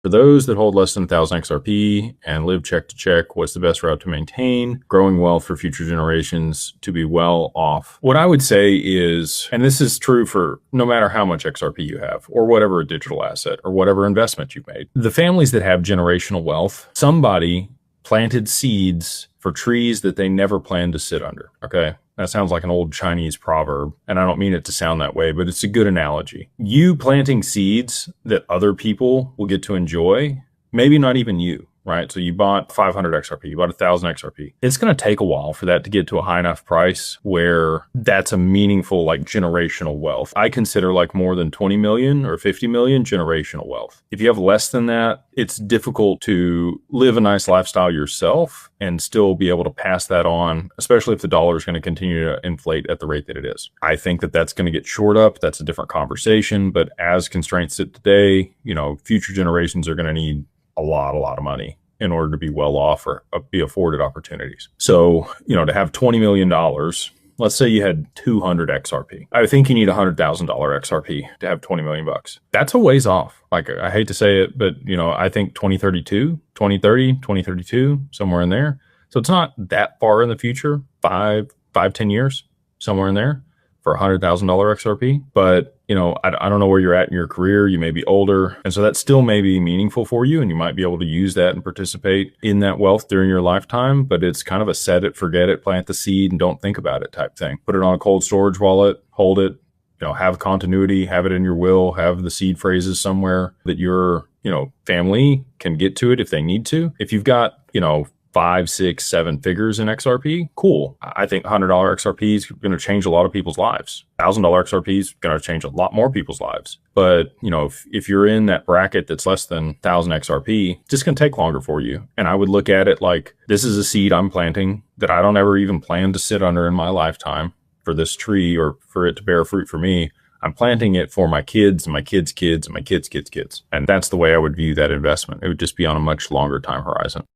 For those that hold less than 1,000 XRP and live check to check, what's the best route to maintain growing wealth for future generations to be well off? What I would say is, and this is true for no matter how much XRP you have or whatever digital asset or whatever investment you've made, the families that have generational wealth, somebody planted seeds for trees that they never planned to sit under. Okay. That sounds like an old Chinese proverb, and I don't mean it to sound that way, but it's a good analogy. You planting seeds that other people will get to enjoy, maybe not even you, right? So you bought 500 XRP, you bought 1,000 XRP. It's going to take a while for that to get to a high enough price where that's a meaningful, like, generational wealth. I consider like more than 20 million or 50 million generational wealth. If you have less than that, it's difficult to live a nice lifestyle yourself and still be able to pass that on, especially if the dollar is going to continue to inflate at the rate that it is. I think that that's going to get shored up. That's a different conversation. But as constraints sit today, future generations are going to need a lot of money in order to be well off or be afforded opportunities. So, to have $20 million, let's say you had 200 XRP. I think you need $100,000 XRP to have 20 million bucks. That's a ways off. Like, I hate to say it, but I think 2032, somewhere in there. So it's not that far in the future, 10 years, somewhere in there for $100,000 XRP. But, I don't know where you're at in your career. You may be older. And so that still may be meaningful for you. And you might be able to use that and participate in that wealth during your lifetime. But it's kind of a set it, forget it, plant the seed and don't think about it type thing. Put it on a cold storage wallet, hold it, have continuity, have it in your will, have the seed phrases somewhere that your, family can get to it if they need to. If you've got, 5, 6, 7 figures in XRP, cool. I think $100 XRP is going to change a lot of people's lives. $1,000 XRP is going to change a lot more people's lives. But, if you're in that bracket that's less than 1,000 XRP, it's just going to take longer for you. And I would look at it like, this is a seed I'm planting that I don't ever even plan to sit under in my lifetime for this tree or for it to bear fruit for me. I'm planting it for my kids and my kids' kids and my kids' kids' kids. And that's the way I would view that investment. It would just be on a much longer time horizon.